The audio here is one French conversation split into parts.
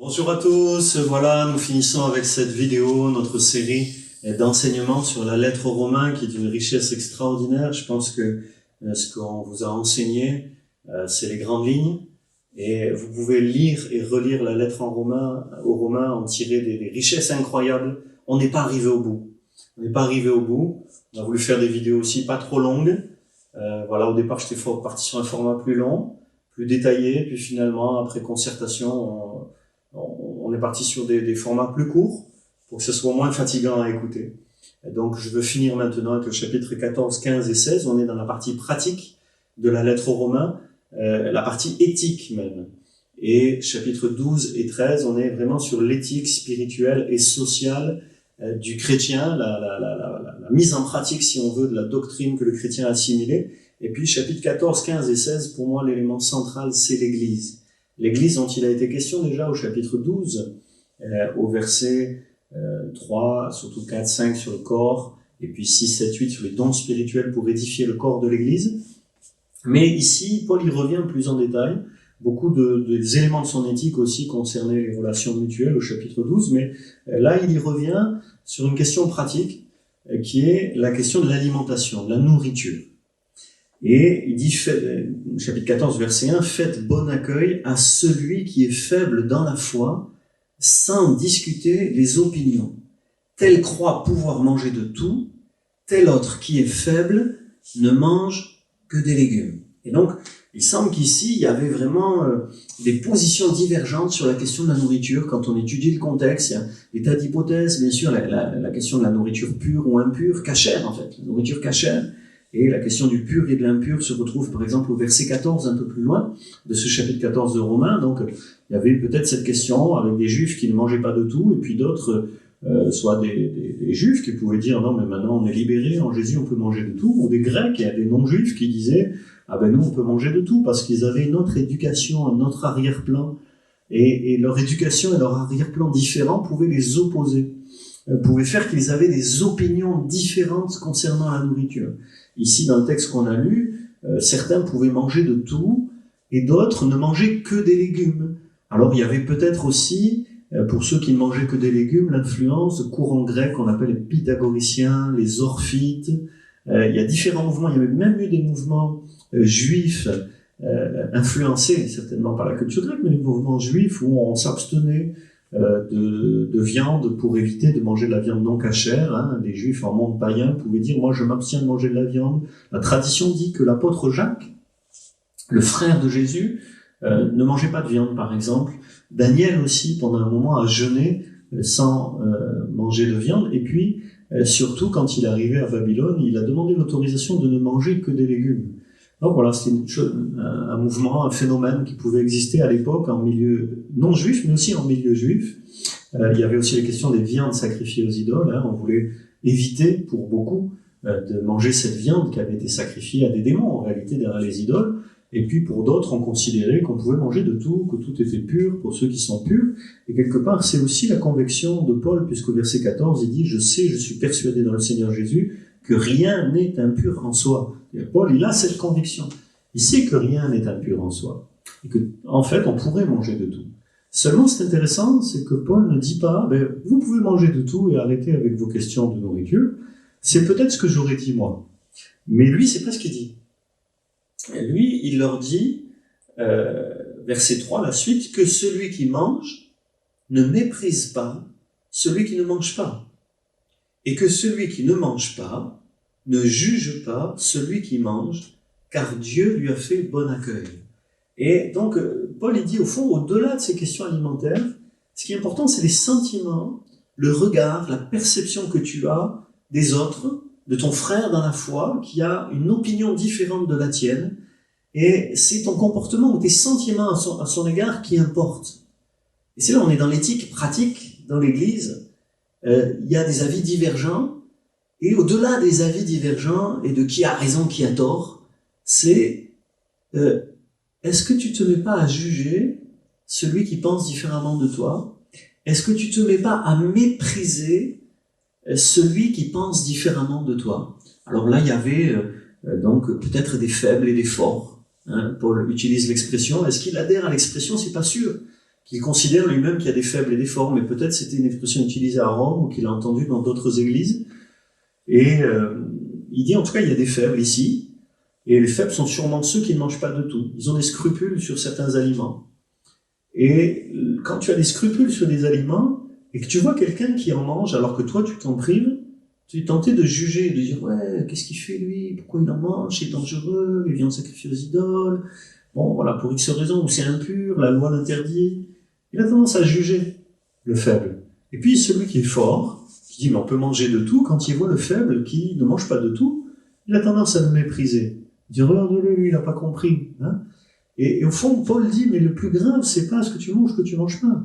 Bonjour à tous, voilà, nous finissons avec cette vidéo, notre série d'enseignements sur la lettre aux Romains qui est d'une richesse extraordinaire. Je pense que ce qu'on vous a enseigné, c'est les grandes lignes et vous pouvez lire et relire la lettre aux Romains, en tirer des richesses incroyables. On n'est pas arrivé au bout. On n'est pas arrivé au bout. On a voulu faire des vidéos aussi pas trop longues. Voilà, au départ, j'étais parti sur un format plus long, plus détaillé, puis finalement, après concertation, on est parti sur des formats plus courts pour que ce soit moins fatigant à écouter. Et donc, je veux finir maintenant avec le chapitre 14, 15 et 16. On est dans la partie pratique de la lettre aux Romains, la partie éthique même. Et chapitre 12 et 13, on est vraiment sur l'éthique spirituelle et sociale du chrétien, la mise en pratique, si on veut, de la doctrine que le chrétien a assimilée. Et puis, chapitre 14, 15 et 16, pour moi, l'élément central, c'est l'Église. L'Église dont il a été question déjà au chapitre 12, au verset 3, surtout 4, 5 sur le corps, et puis 6, 7, 8 sur les dons spirituels pour édifier le corps de l'Église. Mais ici, Paul y revient plus en détail, beaucoup des éléments de son éthique aussi concernaient les relations mutuelles au chapitre 12, mais là, il y revient sur une question pratique, qui est la question de l'alimentation, de la nourriture. Et il dit, chapitre 14, verset 1, « Faites bon accueil à celui qui est faible dans la foi, sans discuter les opinions. Tel croit pouvoir manger de tout, tel autre qui est faible ne mange que des légumes. » Et donc, il semble qu'ici, il y avait vraiment des positions divergentes sur la question de la nourriture. Quand on étudie le contexte, il y a des tas d'hypothèses, bien sûr, la question de la nourriture pure ou impure, cachère en fait, la nourriture cachère. Et la question du pur et de l'impur se retrouve par exemple au verset 14, un peu plus loin, de ce chapitre 14 de Romains. Donc il y avait peut-être cette question avec des juifs qui ne mangeaient pas de tout, et puis d'autres, soit des juifs qui pouvaient dire non mais maintenant on est libérés, en Jésus on peut manger de tout, ou des grecs et des non-juifs qui disaient ah ben nous on peut manger de tout, parce qu'ils avaient une autre éducation, un autre arrière-plan, et leur éducation et leur arrière-plan différents pouvaient les opposer, pouvaient faire qu'ils avaient des opinions différentes concernant la nourriture. Ici, dans le texte qu'on a lu, certains pouvaient manger de tout et d'autres ne mangeaient que des légumes. Alors, il y avait peut-être aussi, pour ceux qui ne mangeaient que des légumes, l'influence de courants grecs qu'on appelle les pythagoriciens, les orphites. Il y a différents mouvements. Il y avait même eu des mouvements juifs influencés certainement par la culture grecque, mais des mouvements juifs où on s'abstenait de viande pour éviter de manger de la viande non cachère. Hein. Les juifs en monde païen pouvaient dire « moi je m'abstiens de manger de la viande ». La tradition dit que l'apôtre Jacques, le frère de Jésus, ne mangeait pas de viande par exemple. Daniel aussi pendant un moment a jeûné sans manger de viande, et puis surtout quand il est arrivé à Babylone, il a demandé l'autorisation de ne manger que des légumes. Donc voilà, c'était un mouvement, un phénomène qui pouvait exister à l'époque en milieu non juif, mais aussi en milieu juif. Il y avait aussi la question des viandes sacrifiées aux idoles. Hein. On voulait éviter, pour beaucoup, de manger cette viande qui avait été sacrifiée à des démons, en réalité, derrière les idoles. Et puis pour d'autres, on considérait qu'on pouvait manger de tout, que tout était pur, pour ceux qui sont purs. Et quelque part, c'est aussi la conviction de Paul, puisqu'au verset 14, il dit « Je sais, je suis persuadé dans le Seigneur Jésus, que rien n'est impur en soi. » Et Paul, il a cette conviction. Il sait que rien n'est impur en soi. Et que, en fait, on pourrait manger de tout. Seulement, c'est intéressant, c'est que Paul ne dit pas, vous pouvez manger de tout et arrêter avec vos questions de nourriture. C'est peut-être ce que j'aurais dit moi. Mais lui, c'est pas ce qu'il dit. Et lui, il leur dit, verset 3, la suite, que celui qui mange ne méprise pas celui qui ne mange pas. Et que celui qui ne mange pas ne juge pas celui qui mange, car Dieu lui a fait bon accueil. Et donc, Paul, il dit au fond, au-delà de ces questions alimentaires, ce qui est important, c'est les sentiments, le regard, la perception que tu as des autres, de ton frère dans la foi, qui a une opinion différente de la tienne, et c'est ton comportement ou tes sentiments à son égard qui importent. Et c'est là, on est dans l'éthique pratique, dans l'Église, il y a des avis divergents, et au-delà des avis divergents et de qui a raison, qui a tort, c'est est-ce que tu te mets pas à juger celui qui pense différemment de toi? Est-ce que tu te mets pas à mépriser celui qui pense différemment de toi? Alors là, il y avait donc peut-être des faibles et des forts. Hein. Paul utilise l'expression. Est-ce qu'il adhère à l'expression? C'est pas sûr. qu'il considère lui-même qu'il y a des faibles et des forts, mais peut-être c'était une expression utilisée à Rome ou qu'il a entendue dans d'autres églises. Et il dit en tout cas il y a des faibles ici, et les faibles sont sûrement ceux qui ne mangent pas de tout. Ils ont des scrupules sur certains aliments. Et quand tu as des scrupules sur des aliments, et que tu vois quelqu'un qui en mange alors que toi tu t'en prives, tu es tenté de juger, de dire ouais, qu'est-ce qu'il fait lui, pourquoi il en mange, c'est dangereux, les viandes sacrifiées aux idoles, bon voilà, pour X raisons, ou c'est impur, la loi l'interdit. Il a tendance à juger le faible. Et puis celui qui est fort, qui dit mais on peut manger de tout, quand il voit le faible qui ne mange pas de tout, il a tendance à le mépriser. Il dit regarde-le, lui, il n'a pas compris. Hein, et au fond, Paul dit mais le plus grave, c'est pas ce que tu manges pas.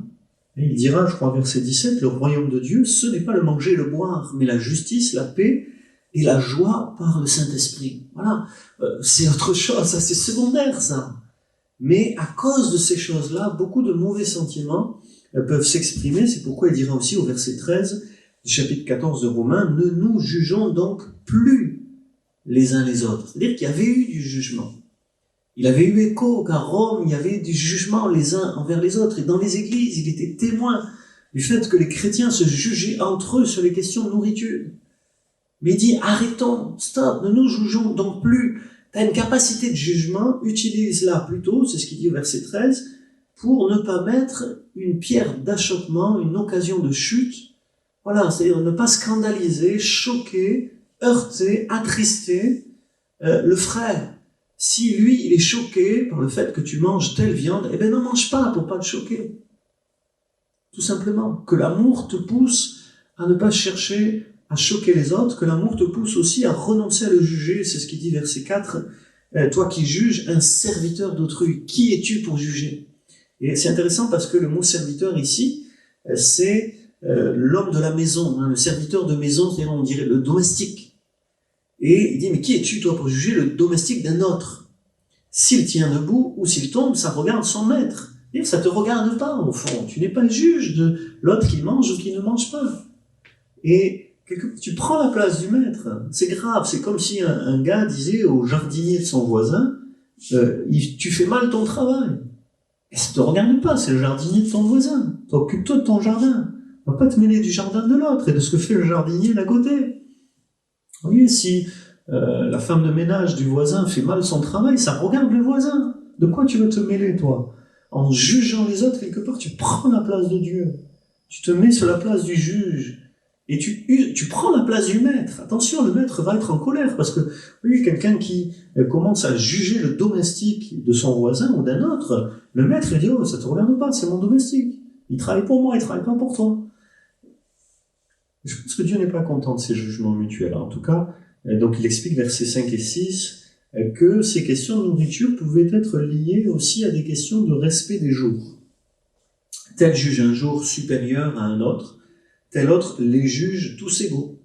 Et il dira, je crois, verset 17, le royaume de Dieu, ce n'est pas le manger et le boire, mais la justice, la paix et la joie par le Saint-Esprit. Voilà, c'est autre chose, ça c'est secondaire ça. Mais à cause de ces choses-là, beaucoup de mauvais sentiments peuvent s'exprimer. C'est pourquoi il dira aussi au verset 13 du chapitre 14 de Romains, ne nous jugeons donc plus les uns les autres. C'est-à-dire qu'il y avait eu du jugement. Il avait eu écho qu'à Rome, il y avait du jugement les uns envers les autres. Et dans les églises, il était témoin du fait que les chrétiens se jugeaient entre eux sur les questions de nourriture. Mais il dit, arrêtons, stop, ne nous jugeons donc plus. Tu as une capacité de jugement, utilise-la plutôt, c'est ce qu'il dit au verset 13, pour ne pas mettre une pierre d'achoppement, une occasion de chute. Voilà, c'est-à-dire ne pas scandaliser, choquer, heurter, attrister le frère. Si lui, il est choqué par le fait que tu manges telle viande, eh bien n'en mange pas pour pas te choquer. Tout simplement. Que l'amour te pousse à ne pas chercher à choquer les autres, que l'amour te pousse aussi à renoncer à le juger. C'est ce qu'il dit verset 4. Toi qui juges, un serviteur d'autrui, qui es-tu pour juger? Et c'est intéressant parce que le mot serviteur ici, c'est l'homme de la maison, hein, le serviteur de maison, c'est-à-dire on dirait le domestique. Et il dit, mais qui es-tu toi pour juger le domestique d'un autre? S'il tient debout ou s'il tombe, ça regarde son maître. Et ça ne te regarde pas au fond. Tu n'es pas le juge de l'autre qui mange ou qui ne mange pas. Et tu prends la place du maître. C'est grave. C'est comme si un gars disait au jardinier de son voisin, tu fais mal ton travail. Et ça ne te regarde pas, c'est le jardinier de ton voisin. Occupe-toi de ton jardin. On ne va pas te mêler du jardin de l'autre et de ce que fait le jardinier d'à côté. Vous voyez, si la femme de ménage du voisin fait mal son travail, ça regarde le voisin. De quoi tu veux te mêler, toi? En jugeant les autres, quelque part, tu prends la place de Dieu. Tu te mets sur la place du juge. Et tu prends la place du maître. Attention, le maître va être en colère, parce que, oui, quelqu'un qui commence à juger le domestique de son voisin ou d'un autre, le maître, il dit, oh, ça te regarde pas, c'est mon domestique. Il travaille pour moi, il travaille pas pour toi. Je pense que Dieu n'est pas content de ces jugements mutuels. En tout cas, donc il explique versets 5 et 6 que ces questions de nourriture pouvaient être liées aussi à des questions de respect des jours. Tel juge un jour supérieur à un autre, tel autre les juge tous égaux.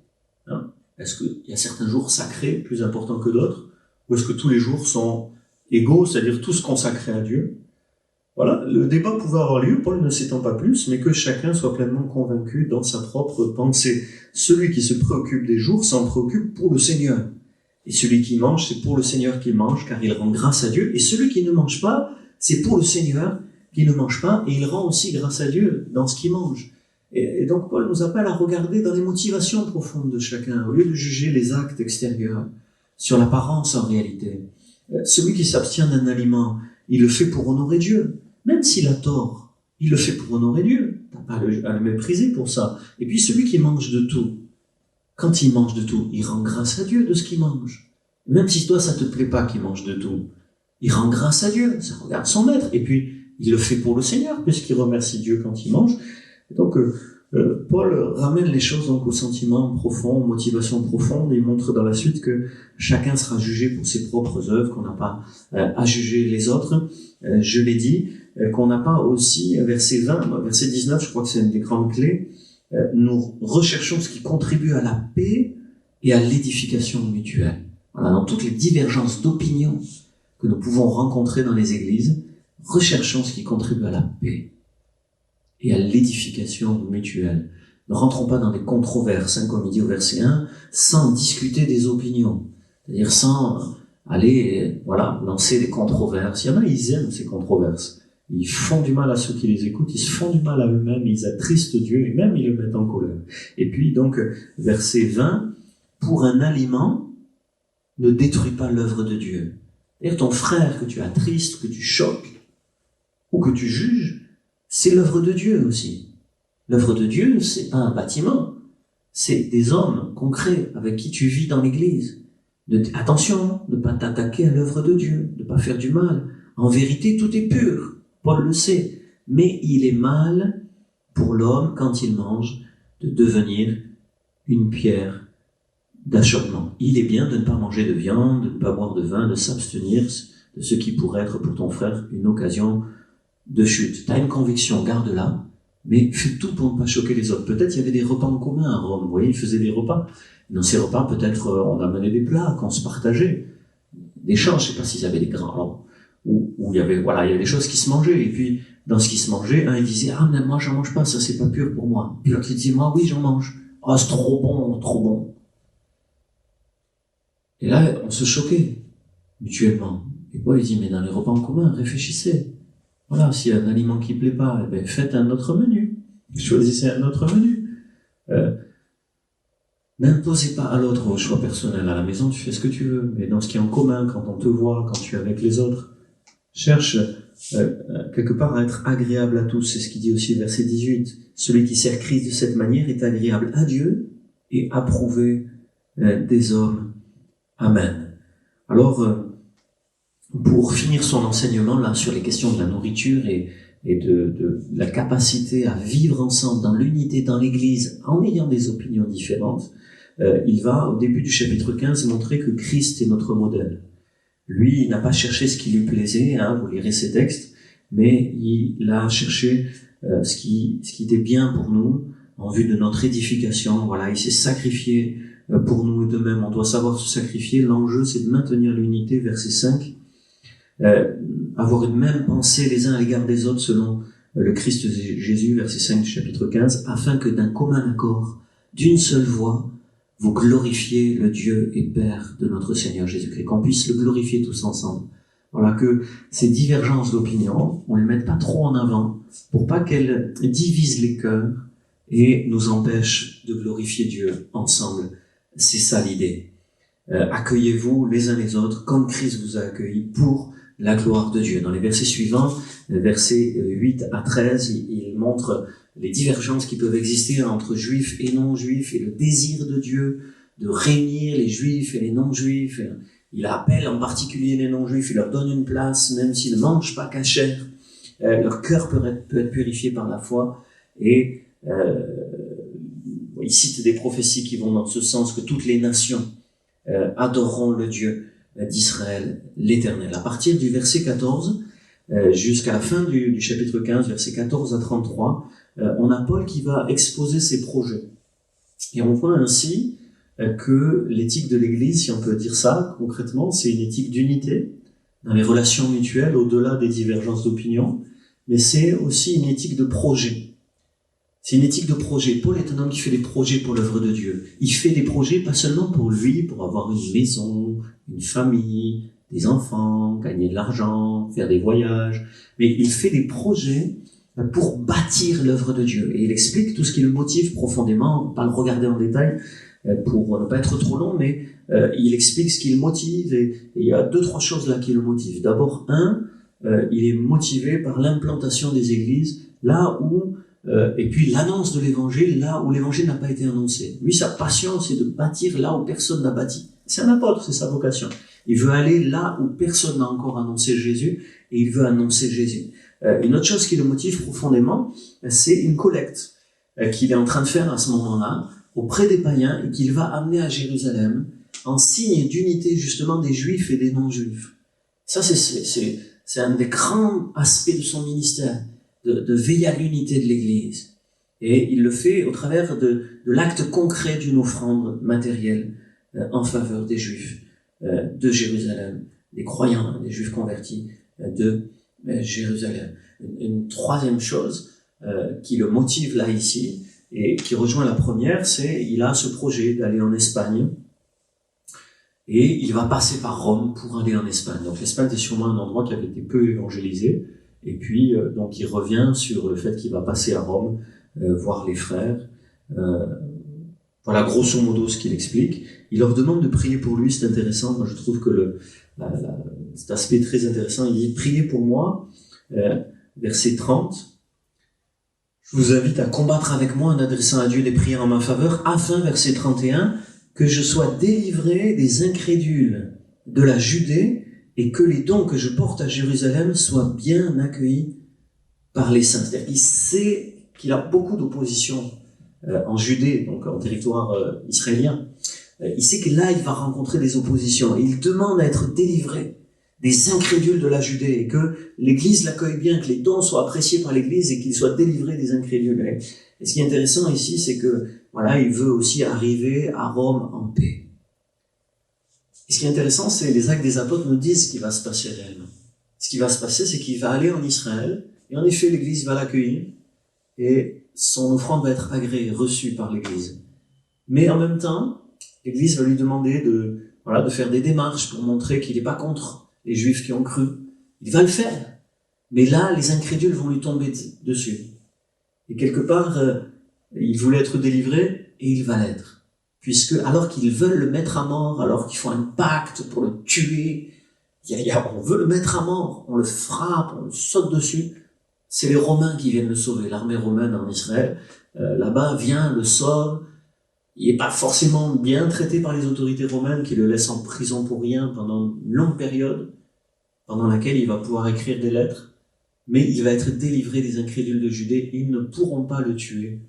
Hein? Est-ce qu'il y a certains jours sacrés plus importants que d'autres, ou est-ce que tous les jours sont égaux, c'est-à-dire tous consacrés à Dieu? Voilà, le débat pouvait avoir lieu, Paul ne s'étend pas plus, mais que chacun soit pleinement convaincu dans sa propre pensée. Celui qui se préoccupe des jours s'en préoccupe pour le Seigneur. Et celui qui mange, c'est pour le Seigneur qu'il mange, car il rend grâce à Dieu. Et celui qui ne mange pas, c'est pour le Seigneur qui ne mange pas, et il rend aussi grâce à Dieu dans ce qu'il mange. Et donc Paul nous appelle à regarder dans les motivations profondes de chacun, au lieu de juger les actes extérieurs, sur l'apparence en réalité. Celui qui s'abstient d'un aliment, il le fait pour honorer Dieu. Même s'il a tort, il le fait pour honorer Dieu. T'as pas à le mépriser pour ça. Et puis celui qui mange de tout, quand il mange de tout, il rend grâce à Dieu de ce qu'il mange. Même si toi ça te plaît pas qu'il mange de tout, il rend grâce à Dieu, ça regarde son maître. Et puis il le fait pour le Seigneur, puisqu'il remercie Dieu quand il mange. Et donc Paul ramène les choses donc aux sentiments profonds, aux motivations profondes, et il montre dans la suite que chacun sera jugé pour ses propres œuvres, qu'on n'a pas à juger les autres. Je l'ai dit, qu'on n'a pas aussi, verset 20, verset 19, je crois que c'est une des grandes clés, nous recherchons ce qui contribue à la paix et à l'édification mutuelle. Voilà, dans toutes les divergences d'opinion que nous pouvons rencontrer dans les églises, recherchons ce qui contribue à la paix et à l'édification mutuelle. Ne rentrons pas dans des controverses, hein, comme il dit au verset 1, sans discuter des opinions, c'est-à-dire sans aller, lancer des controverses. Il y en a, ils aiment ces controverses. Ils font du mal à ceux qui les écoutent, ils se font du mal à eux-mêmes, ils attristent Dieu et même ils le mettent en colère. Et puis donc, verset 20, pour un aliment, ne détruis pas l'œuvre de Dieu. C'est-à-dire ton frère que tu attristes, que tu choques, ou que tu juges, c'est l'œuvre de Dieu aussi. L'œuvre de Dieu, c'est pas un bâtiment, c'est des hommes concrets avec qui tu vis dans l'église. Attention, de ne pas t'attaquer à l'œuvre de Dieu, de ne pas faire du mal. En vérité, tout est pur. Paul le sait, mais il est mal pour l'homme, quand il mange, de devenir une pierre d'achoppement. Il est bien de ne pas manger de viande, de ne pas boire de vin, de s'abstenir de ce qui pourrait être pour ton frère une occasion de chute. Tu as une conviction, garde-la, mais fais tout pour ne pas choquer les autres. Peut-être il y avait des repas en commun à Rome, vous voyez, ils faisaient des repas. Dans ces repas, peut-être on amenait des plats qu'on se partageait. Des champs, je ne sais pas s'ils avaient des grands. Alors, où il y avait des choses qui se mangeaient, et puis dans ce qui se mangeait, un il disait mais moi j'en mange pas, ça c'est pas pur pour moi. Puis l'autre il disait moi oui j'en mange, c'est trop bon. Et là on se choquait mutuellement. Et Paul il dit mais dans les repas en commun réfléchissez, voilà, s'il y a un aliment qui plaît pas, faites un autre menu, choisissez un autre menu. N'imposez pas à l'autre vos choix personnels. À la maison tu fais ce que tu veux, mais dans ce qui est en commun, quand on te voit, quand tu es avec les autres, cherche quelque part à être agréable à tous. C'est ce qu'il dit aussi verset 18. Celui qui sert Christ de cette manière est agréable à Dieu et approuvé des hommes. Amen. Alors, pour finir son enseignement là sur les questions de la nourriture et de la capacité à vivre ensemble dans l'unité dans l'Église en ayant des opinions différentes, il va au début du chapitre 15 montrer que Christ est notre modèle. Lui, il n'a pas cherché ce qui lui plaisait, vous lirez ses textes, mais il a cherché ce qui était bien pour nous, en vue de notre édification. Voilà, il s'est sacrifié pour nous, et de même, on doit savoir se sacrifier. L'enjeu, c'est de maintenir l'unité, verset 5, avoir une même pensée les uns à l'égard des autres, selon le Christ Jésus, verset 5 du chapitre 15, afin que d'un commun accord, d'une seule voix, vous glorifiez le Dieu et Père de notre Seigneur Jésus-Christ, qu'on puisse le glorifier tous ensemble. Voilà, que ces divergences d'opinion, on ne les mette pas trop en avant, pour pas qu'elles divisent les cœurs et nous empêchent de glorifier Dieu ensemble. C'est ça l'idée. Accueillez-vous les uns les autres comme Christ vous a accueillis pour la gloire de Dieu. Dans les versets suivants, versets 8 à 13, il montre les divergences qui peuvent exister entre juifs et non-juifs, et le désir de Dieu de réunir les juifs et les non-juifs. Il appelle en particulier les non-juifs, il leur donne une place, même s'ils ne mangent pas cachère. Leur cœur peut être purifié par la foi, et il cite des prophéties qui vont dans ce sens, que toutes les nations adoreront le Dieu d'Israël, l'Éternel. À partir du verset 14, jusqu'à la fin du chapitre 15, versets 14 à 33, on a Paul qui va exposer ses projets. Et on voit ainsi que l'éthique de l'Église, si on peut dire ça concrètement, c'est une éthique d'unité dans les relations mutuelles, au-delà des divergences d'opinion, mais c'est aussi une éthique de projet. C'est une éthique de projet. Paul est un homme qui fait des projets pour l'œuvre de Dieu. Il fait des projets pas seulement pour lui, pour avoir une maison, une famille, des enfants, gagner de l'argent, faire des voyages, mais il fait des projets pour bâtir l'œuvre de Dieu. Et il explique tout ce qui le motive profondément. On ne va pas le regarder en détail pour ne pas être trop long, mais il explique ce qui le motive, et il y a 2-3 choses là qui le motivent. D'abord, il est motivé par l'implantation des églises là où et puis l'annonce de l'évangile là où l'évangile n'a pas été annoncé. Lui, sa passion, c'est de bâtir là où personne n'a bâti. C'est un apôtre, c'est sa vocation. Il veut aller là où personne n'a encore annoncé Jésus, et il veut annoncer Jésus. Une autre chose qui le motive profondément, c'est une collecte qu'il est en train de faire à ce moment-là auprès des païens, et qu'il va amener à Jérusalem en signe d'unité justement des juifs et des non-juifs. Ça, c'est un des grands aspects de son ministère, de veiller à l'unité de l'Église. Et il le fait au travers de l'acte concret d'une offrande matérielle en faveur des Juifs de Jérusalem, des croyants, des Juifs convertis de Jérusalem. Une troisième chose qui le motive là ici, et qui rejoint la première, c'est il a ce projet d'aller en Espagne, et il va passer par Rome pour aller en Espagne. Donc l'Espagne est sûrement un endroit qui avait été peu évangélisé, Et puis, donc, il revient sur le fait qu'il va passer à Rome, voir les frères. Voilà, grosso modo, ce qu'il explique. Il leur demande de prier pour lui, c'est intéressant. Moi, je trouve que cet aspect très intéressant. Il dit, priez pour moi, verset 30. Je vous invite à combattre avec moi en adressant à Dieu des prières en ma faveur, afin, verset 31, que je sois délivré des incrédules de la Judée et que les dons que je porte à Jérusalem soient bien accueillis par les saints. C'est-à-dire qu'il sait qu'il a beaucoup d'opposition en Judée, donc en territoire israélien. Il sait que là, il va rencontrer des oppositions. Il demande à être délivré des incrédules de la Judée, et que l'Église l'accueille bien, que les dons soient appréciés par l'Église et qu'il soit délivré des incrédules. Et ce qui est intéressant ici, c'est que voilà, il veut aussi arriver à Rome en paix. Et ce qui est intéressant, c'est les Actes des Apôtres nous disent ce qui va se passer réellement. Ce qui va se passer, c'est qu'il va aller en Israël, et en effet, l'Église va l'accueillir, et son offrande va être agréée, reçue par l'Église. Mais en même temps, l'Église va lui demander de faire des démarches pour montrer qu'il n'est pas contre les Juifs qui ont cru. Il va le faire. Mais là, les incrédules vont lui tomber dessus. Et quelque part, il voulait être délivré, et il va l'être. Puisque, alors qu'ils veulent le mettre à mort, alors qu'ils font un pacte pour le tuer, on veut le mettre à mort, on le frappe, on le saute dessus, c'est les Romains qui viennent le sauver. L'armée romaine en Israël, là-bas, vient, le sauve. Il n'est pas forcément bien traité par les autorités romaines qui le laissent en prison pour rien pendant une longue période, pendant laquelle il va pouvoir écrire des lettres, mais il va être délivré des incrédules de Judée. Ils ne pourront pas le tuer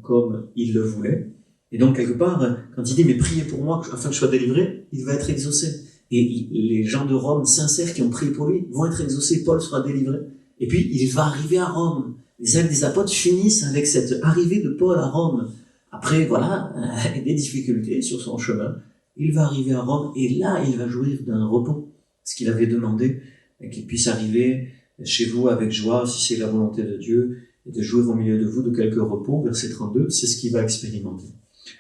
comme il le voulait. Et donc, quelque part, quand il dit « mais priez pour moi afin que je sois délivré », il va être exaucé. Et les gens de Rome sincères qui ont prié pour lui vont être exaucés. Paul sera délivré. Et puis, il va arriver à Rome. Les Actes des Apôtres finissent avec cette arrivée de Paul à Rome. Après, voilà, des difficultés sur son chemin. Il va arriver à Rome et là, il va jouir d'un repos. Ce qu'il avait demandé, qu'il puisse arriver chez vous avec joie, si c'est la volonté de Dieu, et de jouir au milieu de vous de quelques repos. Verset 32, c'est ce qu'il va expérimenter.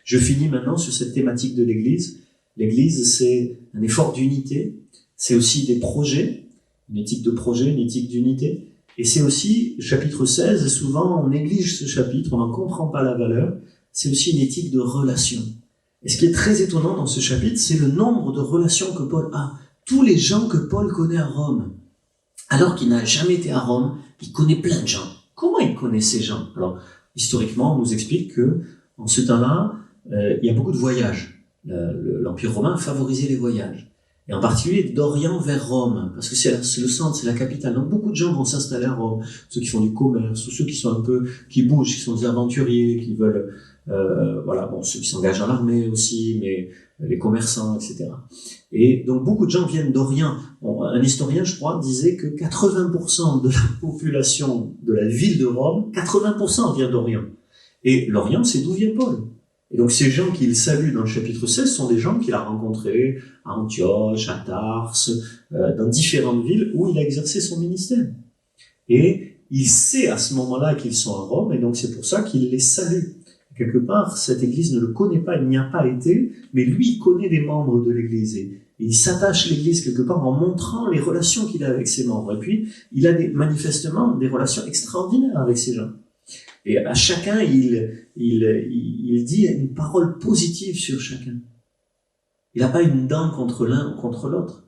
Je finis maintenant sur cette thématique de l'Église. L'Église, c'est un effort d'unité. C'est aussi des projets, une éthique de projet, une éthique d'unité. Et c'est aussi, chapitre 16, et souvent on néglige ce chapitre, on n'en comprend pas la valeur. C'est aussi une éthique de relation. Et ce qui est très étonnant dans ce chapitre, c'est le nombre de relations que Paul a. Tous les gens que Paul connaît à Rome, alors qu'il n'a jamais été à Rome, il connaît plein de gens. Comment il connaît ces gens? Alors, historiquement, on nous explique que, en ce temps-là, il y a beaucoup de voyages. L'Empire romain favorisait les voyages. Et en particulier d'Orient vers Rome, parce que c'est le centre, c'est la capitale. Donc beaucoup de gens vont s'installer à Rome, ceux qui font du commerce, ou ceux qui sont qui bougent, qui sont des aventuriers, qui veulent, ceux qui s'engagent dans l'armée aussi, mais les commerçants, etc. Et donc beaucoup de gens viennent d'Orient. Un historien, je crois, disait que 80% de la population de la ville de Rome, 80% vient d'Orient. Et l'Orient, c'est d'où vient Paul. Et donc ces gens qu'il salue dans le chapitre 16 sont des gens qu'il a rencontrés à Antioche, à Tarse, dans différentes villes où il a exercé son ministère. Et il sait à ce moment-là qu'ils sont à Rome, et donc c'est pour ça qu'il les salue. Quelque part, cette église ne le connaît pas, il n'y a pas été, mais lui, il connaît des membres de l'église. Et il s'attache à l'église quelque part en montrant les relations qu'il a avec ses membres. Et puis, il a manifestement des relations extraordinaires avec ces gens. Et à chacun, il dit une parole positive sur chacun. Il n'a pas une dent contre l'un ou contre l'autre.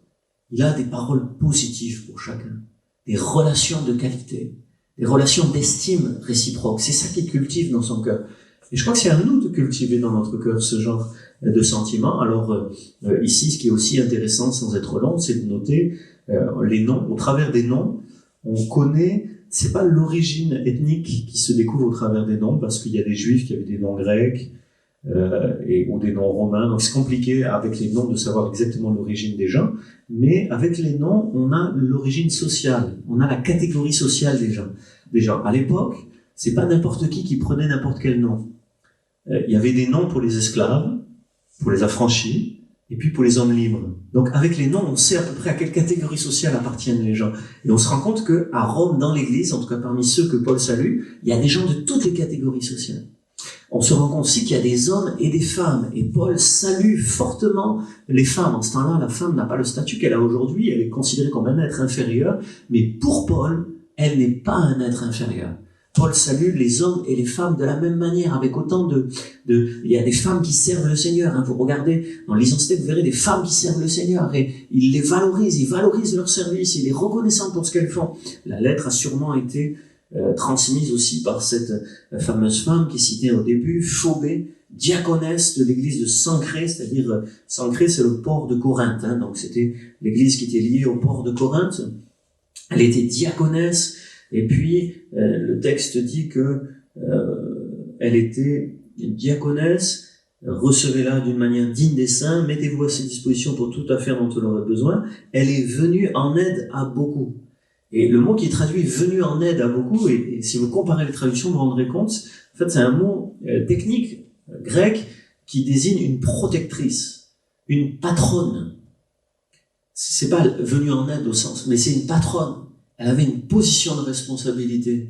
Il a des paroles positives pour chacun. Des relations de qualité. Des relations d'estime réciproque. C'est ça qu'il cultive dans son cœur. Et je crois que c'est à nous de cultiver dans notre cœur ce genre de sentiments. Alors, ici, ce qui est aussi intéressant, sans être long, c'est de noter les noms. Au travers des noms, on connaît... C'est pas l'origine ethnique qui se découvre au travers des noms, parce qu'il y a des juifs qui avaient des noms grecs ou des noms romains, donc c'est compliqué avec les noms de savoir exactement l'origine des gens, mais avec les noms, on a l'origine sociale, on a la catégorie sociale des gens. À l'époque, c'est pas n'importe qui prenait n'importe quel nom. Il y avait des noms pour les esclaves, pour les affranchis, et puis pour les hommes libres. Donc avec les noms, on sait à peu près à quelle catégorie sociale appartiennent les gens. Et on se rend compte qu'à Rome, dans l'église, en tout cas parmi ceux que Paul salue, il y a des gens de toutes les catégories sociales. On se rend compte aussi qu'il y a des hommes et des femmes. Et Paul salue fortement les femmes. En ce temps-là, la femme n'a pas le statut qu'elle a aujourd'hui, elle est considérée comme un être inférieur. Mais pour Paul, elle n'est pas un être inférieur. Paul salue les hommes et les femmes de la même manière, avec autant il y a des femmes qui servent le Seigneur, hein. Vous regardez dans l'identité, vous verrez des femmes qui servent le Seigneur, et il les valorise, il valorise leur service, il est reconnaissant pour ce qu'elles font. La lettre a sûrement été transmise aussi par cette fameuse femme qui est citée au début, Phobé, diaconesse de l'église de Sancré, c'est-à-dire Sancré, c'est le port de Corinthe, hein. Donc c'était l'église qui était liée au port de Corinthe. Elle était diaconesse. Et puis, le texte dit que elle était une diaconesse, recevez-la d'une manière digne des saints, mettez-vous à ses dispositions pour toute affaire dont elle aurait besoin. Elle est venue en aide à beaucoup. Et le mot qui est traduit « venue en aide à beaucoup », et si vous comparez les traductions, vous vous rendrez compte, en fait, c'est un mot technique, grec, qui désigne une protectrice, une patronne. C'est pas venue en aide au sens, mais c'est une patronne. Elle avait une position de responsabilité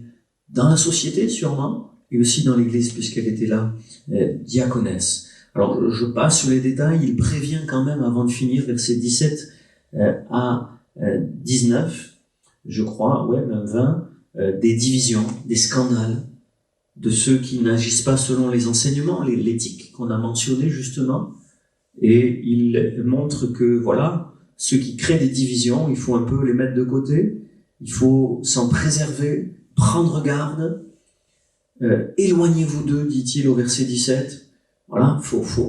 dans la société, sûrement, et aussi dans l'Église, puisqu'elle était là, diaconesse. Alors, je passe sur les détails, il prévient quand même, avant de finir, versets 17 à 19, je crois, ouais, même 20, des divisions, des scandales, de ceux qui n'agissent pas selon les enseignements, l'éthique qu'on a mentionné justement, et il montre que, voilà, ceux qui créent des divisions, il faut un peu les mettre de côté. Il faut s'en préserver, prendre garde, éloignez-vous d'eux, dit-il au verset 17. Voilà,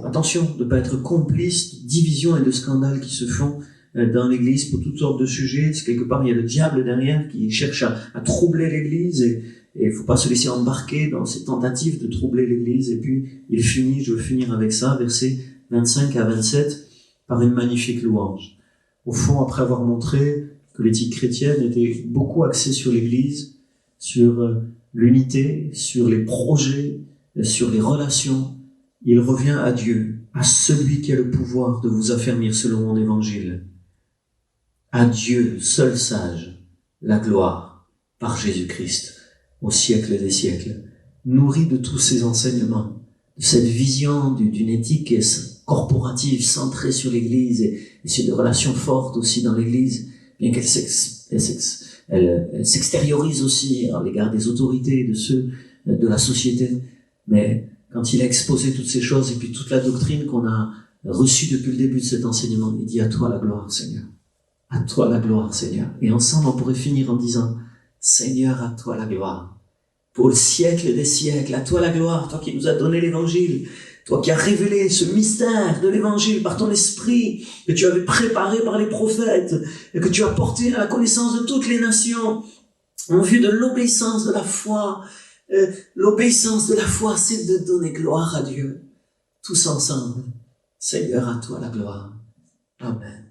attention de ne pas être complice de divisions et de scandales qui se font dans l'Église pour toutes sortes de sujets. C'est quelque part, il y a le diable derrière qui cherche à troubler l'Église, et il ne faut pas se laisser embarquer dans ces tentatives de troubler l'Église. Et puis, il finit, je veux finir avec ça, versets 25 à 27, par une magnifique louange. Au fond, après avoir montré que l'éthique chrétienne était beaucoup axée sur l'Église, sur l'unité, sur les projets, sur les relations, il revient à Dieu, à celui qui a le pouvoir de vous affermir selon mon évangile. À Dieu, seul sage, la gloire par Jésus-Christ, au siècle des siècles, nourri de tous ces enseignements, de cette vision d'une éthique corporative centrée sur l'Église et sur des relations fortes aussi dans l'Église, bien qu'elle s'extériorise aussi à l'égard des autorités, de ceux de la société. Mais quand il a exposé toutes ces choses et puis toute la doctrine qu'on a reçue depuis le début de cet enseignement, il dit « À toi la gloire, Seigneur. À toi la gloire, Seigneur. » Et ensemble, on pourrait finir en disant « Seigneur, à toi la gloire. Pour le siècle des siècles, à toi la gloire, toi qui nous as donné l'évangile. » Toi qui as révélé ce mystère de l'évangile par ton esprit, que tu avais préparé par les prophètes, et que tu as porté à la connaissance de toutes les nations, en vue de l'obéissance de la foi. L'obéissance de la foi, c'est de donner gloire à Dieu. Tous ensemble. Seigneur, à toi la gloire. Amen.